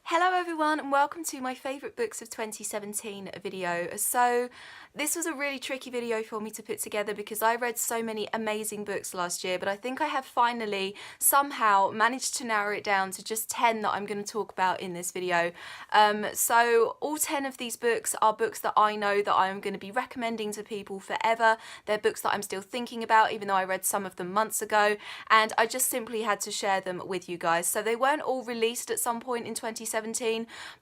Hello everyone and welcome to my favourite books of 2017 video. So this was a really tricky video for me to put together because I read so many amazing books last year, but I think I have finally somehow managed to narrow it down to just 10 that I'm going to talk about in this video. So all 10 of these books are books that I know that I'm going to be recommending to people forever. They're books that I'm still thinking about even though I read some of them months ago, and I just simply had to share them with you guys. So they weren't all released at some point in 2017,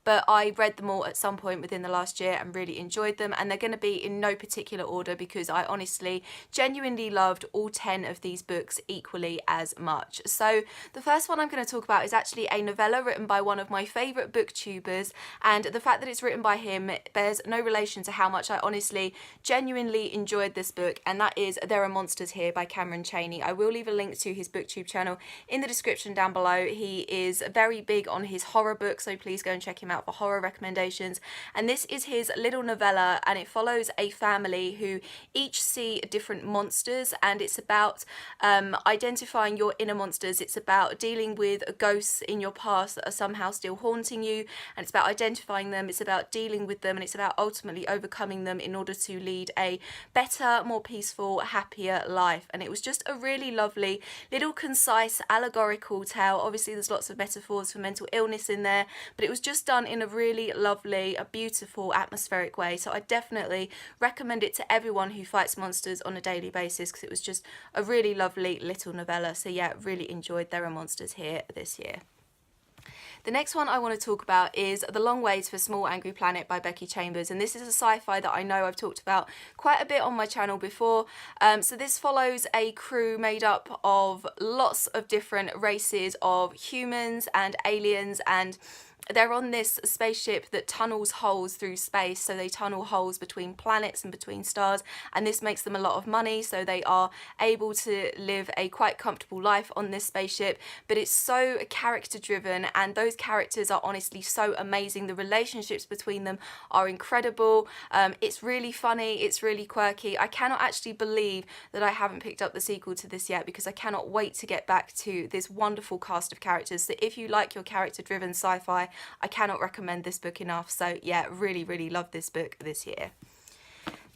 but I read them all at some point within the last year and really enjoyed them, and they're going to be in no particular order because I honestly genuinely loved all 10 of these books equally as much. So the first one I'm going to talk about is actually a novella written by one of my favourite booktubers, and the fact that it's written by him bears no relation to how much I honestly genuinely enjoyed this book, and that is There Are Monsters Here by Chaney. I will leave a link to his booktube channel in the description down below. He is very big on his horror books, so please go and check him out for horror recommendations. And this is his little novella, and it follows a family who each see different monsters, and it's about identifying your inner monsters. It's about dealing with ghosts in your past that are somehow still haunting you, and it's about identifying them, it's about dealing with them, and it's about ultimately overcoming them in order to lead a better, more peaceful, happier life. And it was just a really lovely little concise allegorical tale. Obviously there's lots of metaphors for mental illness in there, but it was just done in a really lovely, a beautiful, atmospheric way. So I definitely recommend it to everyone who fights monsters on a daily basis because it was just a really lovely little novella. So yeah, really enjoyed There Are Monsters Here this year. The next one I want to talk about is The Long Way to a Small Angry Planet by Becky, and this is a sci-fi that I know I've talked about quite a bit on my channel before. So this follows a crew made up of lots of different races of humans and aliens, and they're on this spaceship that tunnels holes through space. So they tunnel holes between planets and between stars, and this makes them a lot of money, so they are able to live a quite comfortable life on this spaceship. But it's so character driven, and those characters are honestly so amazing. The relationships between them are incredible. It's really funny, it's really quirky. I cannot actually believe that I haven't picked up the sequel to this yet because I cannot wait to get back to this wonderful cast of characters. So if you like your character driven sci-fi, I cannot recommend this book enough. So yeah, really love this book this year.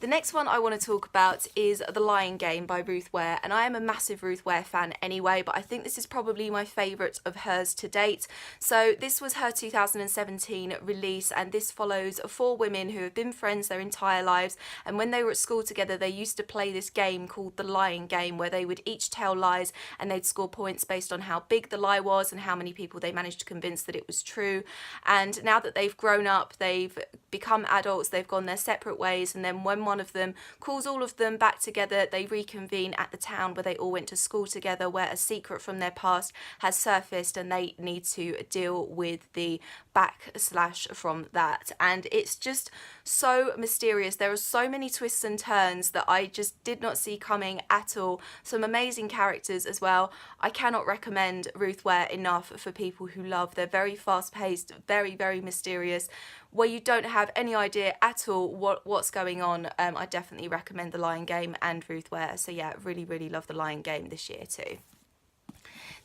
The next one I want to talk about is The Lying Game by Ruth Ware, and I am a massive Ruth Ware fan anyway, but I think this is probably my favourite of hers to date. So this was her 2017 release, and this follows 4 women who have been friends their entire lives, and when they were at school together they used to play this game called The Lying Game, where they would each tell lies and they'd score points based on how big the lie was and how many people they managed to convince that it was true. And now that they've grown up, they've become adults, they've gone their separate ways, and then when one of them calls all of them back together, they reconvene at the town where they all went to school together, where a secret from their past has surfaced and they need to deal with the backslash from that. And it's just so mysterious. There are so many twists and turns that I just did not see coming at all. Some amazing characters as well. I cannot recommend Ruth Ware enough for people who love. They're very fast paced, very mysterious, where you don't have any idea at all what's going on. I definitely recommend The Lying Game and Ruth Ware. So yeah, really love The Lying Game this year too.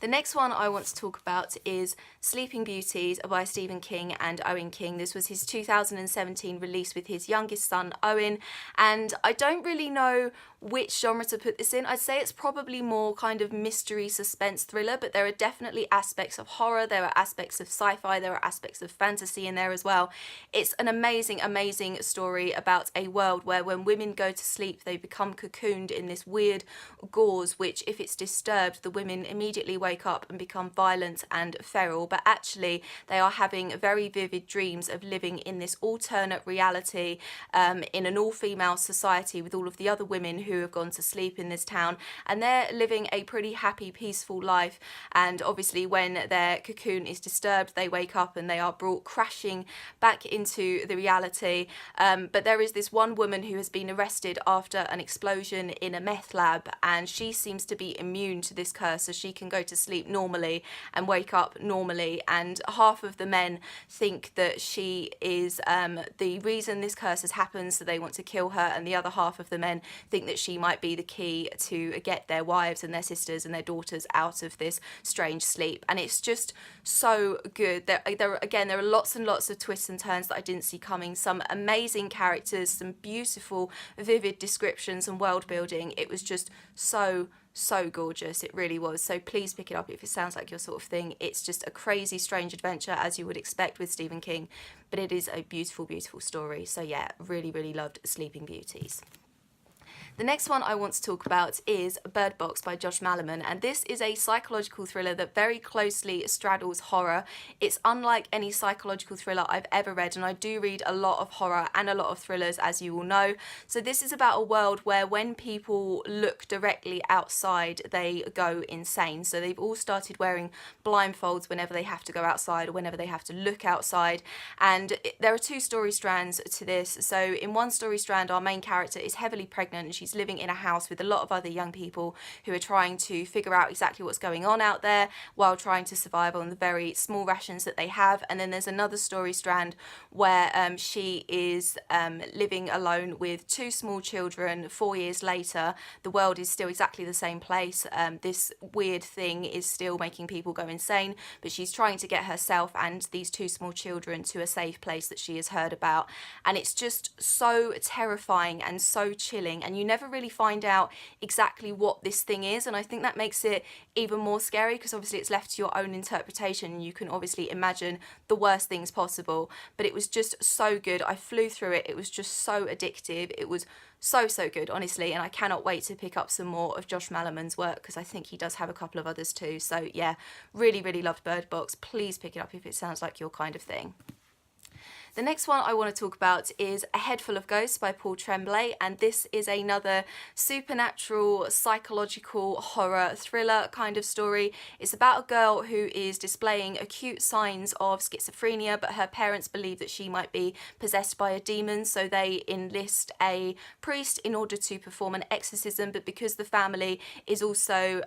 The next one I want to talk about is Sleeping Beauties by Stephen King and Owen King. This was his 2017 release with his youngest son, Owen, and I don't really know which genre to put this in. I'd say it's probably more kind of mystery, suspense, thriller, but there are definitely aspects of horror, there are aspects of sci-fi, there are aspects of fantasy in there as well. It's an amazing story about a world where when women go to sleep, they become cocooned in this weird gauze, which if it's disturbed, the women immediately wake up and become violent and feral, but actually they are having very vivid dreams of living in this alternate reality in an all-female society with all of the other women who have gone to sleep in this town, and they're living a pretty happy, peaceful life. And obviously when their cocoon is disturbed, they wake up and they are brought crashing back into the reality. But there is this one woman who has been arrested after an explosion in a meth lab, and she seems to be immune to this curse, so she can go to sleep normally and wake up normally, and half of the men think that she is the reason this curse has happened, so they want to kill her, and the other half of the men think that she might be the key to get their wives and their sisters and their daughters out of this strange sleep. And it's just so good. There are lots and lots of twists and turns that I didn't see coming, some amazing characters, some beautiful vivid descriptions and world building. It was just so gorgeous. It really was. So please pick it up if it sounds like your sort of thing. It's just a crazy strange adventure, as you would expect with Stephen King, but it is a beautiful story. So yeah, really loved Sleeping Beauties. The next one I want to talk about is Bird Box by Josh Malerman, and this is a psychological thriller that very closely straddles horror. It's unlike any psychological thriller I've ever read, and I do read a lot of horror and a lot of thrillers, as you all know. So this is about a world where when people look directly outside, they go insane. So they've all started wearing blindfolds whenever they have to go outside or whenever they have to look outside. And there are two story strands to this. So in one story strand, our main character is heavily pregnant, and she's living in a house with a lot of other young people who are trying to figure out exactly what's going on out there while trying to survive on the very small rations that they have. And then there's another story strand where she is living alone with two small children. 4 years later, the world is still exactly the same place. This weird thing is still making people go insane, but she's trying to get herself and these two small children to a safe place that she has heard about. And it's just so terrifying and so chilling, and you never really find out exactly what this thing is, and I think that makes it even more scary, because obviously it's left to your own interpretation and you can obviously imagine the worst things possible. But it was just so good. I flew through it. It was just so addictive. It was so good, honestly, and I cannot wait to pick up some more of Josh Malerman's work, because I think he does have a couple of others too. So yeah, really loved Bird Box. Please pick it up if it sounds like your kind of thing. The next one I want to talk about is A Head Full of Ghosts by Tremblay, and this is another supernatural, psychological, horror, thriller kind of story. It's about a girl who is displaying acute signs of schizophrenia, but her parents believe that she might be possessed by a demon, so they enlist a priest in order to perform an exorcism. But because the family is also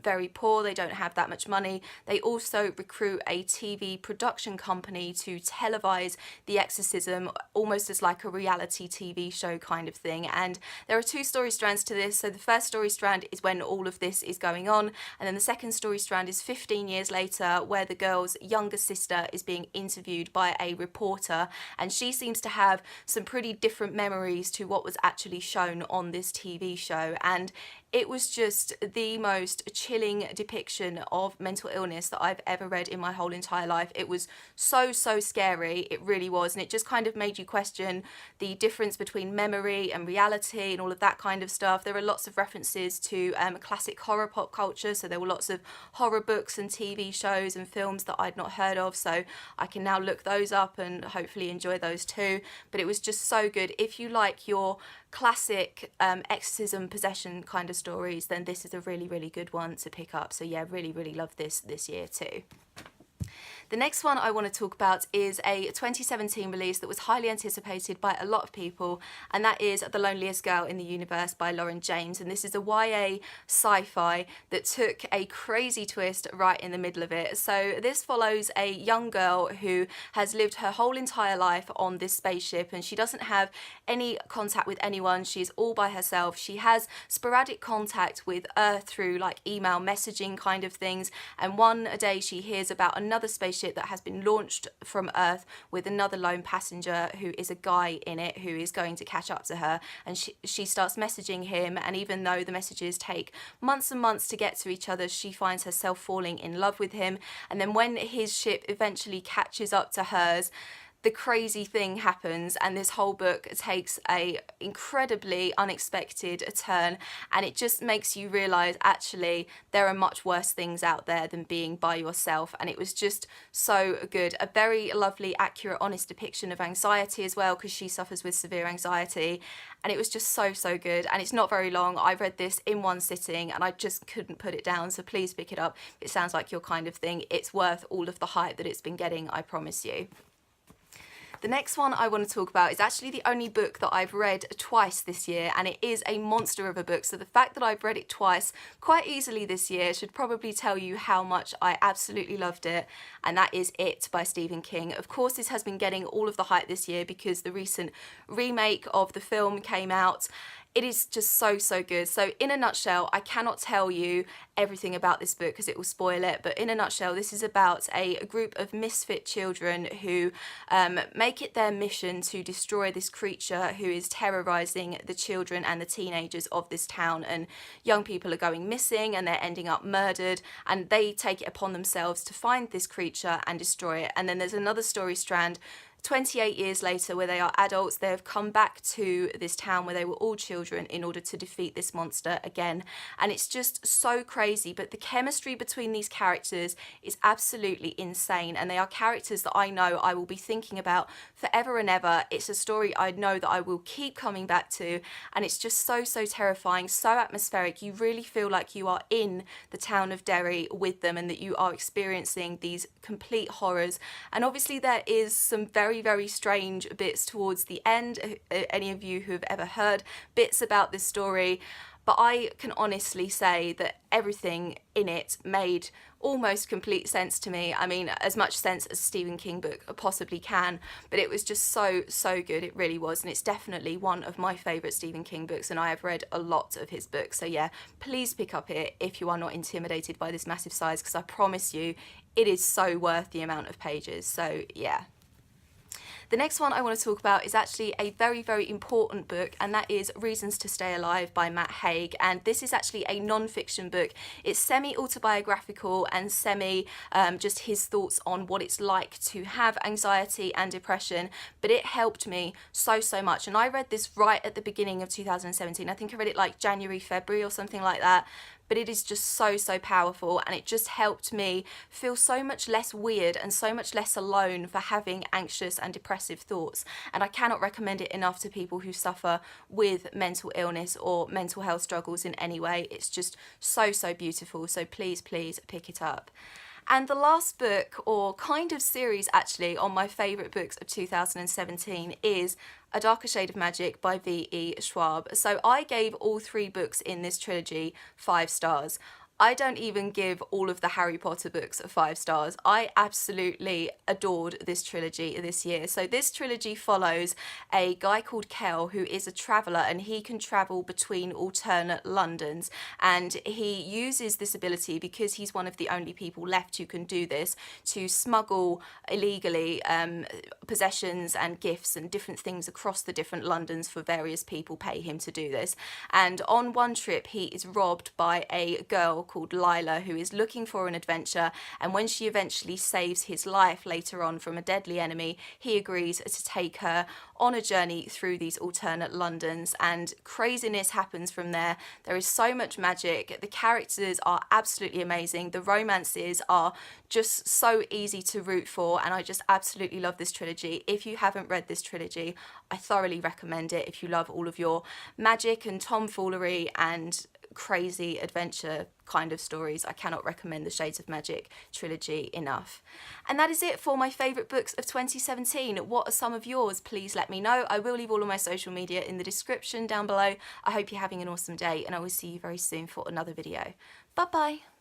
very poor, they don't have that much money, they also recruit a TV production company to televise the exorcism, almost as like a reality TV show kind of thing. And there are two story strands to this. So the first story strand is when all of this is going on, and then the second story strand is 15 years later, where the girl's younger sister is being interviewed by a reporter, and she seems to have some pretty different memories to what was actually shown on this TV show. And it was just the most chilling depiction of mental illness that I've ever read in my whole entire life. It was so scary, it really was, and it just kind of made you question the difference between memory and reality and all of that kind of stuff. There were lots of references to classic horror pop culture, so there were lots of horror books and TV shows and films that I'd not heard of, so I can now look those up and hopefully enjoy those too. But it was just so good. If you like your classic exorcism, possession kind of stories, then this is a really good one to pick up. So yeah, really loved this year too. The next one I want to talk about is a 2017 release that was highly anticipated by a lot of people, and that is The Loneliest Girl in the Universe by Lauren James. And this is a YA sci-fi that took a crazy twist right in the middle of it. So this follows a young girl who has lived her whole entire life on this spaceship, and she doesn't have any contact with anyone. She's all by herself. She has sporadic contact with Earth through like email messaging kind of things, and one day she hears about another spaceship that has been launched from Earth with another lone passenger who is a guy in it who is going to catch up to her, and she starts messaging him, and even though the messages take months and months to get to each other, she finds herself falling in love with him. And then when his ship eventually catches up to hers, the crazy thing happens, and this whole book takes a incredibly unexpected turn, and it just makes you realise actually there are much worse things out there than being by yourself. And it was just so good. A very lovely, accurate, honest depiction of anxiety as well, because she suffers with severe anxiety, and it was just so good. And it's not very long. I read this in one sitting and I just couldn't put it down, so please pick it up. It sounds like your kind of thing. It's worth all of the hype that it's been getting, I promise you. The next one I want to talk about is actually the only book that I've read twice this year, and it is a monster of a book. So the fact that I've read it twice quite easily this year should probably tell you how much I absolutely loved it, and that is It by Stephen King. Of course, this has been getting all of the hype this year because the recent remake of the film came out. It is just so, so good. So in a nutshell, I cannot tell you everything about this book because it will spoil it, but in a nutshell, this is about a group of misfit children who make it their mission to destroy this creature who is terrorizing the children and the teenagers of this town, and young people are going missing and they're ending up murdered, and they take it upon themselves to find this creature and destroy it. And then there's another story strand 28 years later where they are adults. They have come back to this town where they were all children in order to defeat this monster again, and it's just so crazy. But the chemistry between these characters is absolutely insane, and they are characters that I know I will be thinking about forever and ever. It's a story I know that I will keep coming back to, and it's just so, so terrifying, so atmospheric. You really feel like you are in the town of Derry with them and that you are experiencing these complete horrors. And obviously there is some very, very strange bits towards the end. Any of you who have ever heard bits about this story, but I can honestly say that everything in it made almost complete sense to me. I mean, as much sense as a Stephen King book possibly can, but it was just so, so good. It really was, and it's definitely one of my favourite Stephen King books, and I have read a lot of his books. So yeah, please pick up it if you are not intimidated by this massive size, because I promise you it is so worth the amount of pages. So yeah. The next one I want to talk about is actually a very, very important book, and that is Reasons to Stay Alive by Matt Haig. And this is actually a non-fiction book. It's semi-autobiographical and semi just his thoughts on what it's like to have anxiety and depression, but it helped me so, so much. And I read this right at the beginning of 2017. I think I read it like January, February or something like that. But it is just so, so powerful, and it just helped me feel so much less weird and so much less alone for having anxious and depressive thoughts. And I cannot recommend it enough to people who suffer with mental illness or mental health struggles in any way. It's just so, so beautiful. So please, please pick it up. And the last book, or kind of series actually, on my favourite books of 2017 is A Darker Shade of Magic by VE Schwab. So I gave all 3 books in this trilogy 5 stars. I don't even give all of the Harry Potter books 5 stars. I absolutely adored this trilogy this year. So this trilogy follows a guy called Kel who is a traveller, and he can travel between alternate Londons, and he uses this ability because he's one of the only people left who can do this to smuggle illegally possessions and gifts and different things across the different Londons for various people pay him to do this. And on one trip he is robbed by a girl called Lila who is looking for an adventure, and when she eventually saves his life later on from a deadly enemy, he agrees to take her on a journey through these alternate Londons, and craziness happens from there. There is so much magic, the characters are absolutely amazing, the romances are just so easy to root for, and I just absolutely love this trilogy. If you haven't read this trilogy, I thoroughly recommend it if you love all of your magic and tomfoolery and crazy adventure kind of stories. I cannot recommend the Shades of Magic trilogy enough. And that is it for my favourite books of 2017. What are some of yours? Please let me know. I will leave all of my social media in the description down below. I hope you're having an awesome day, and I will see you very soon for another video. Bye bye.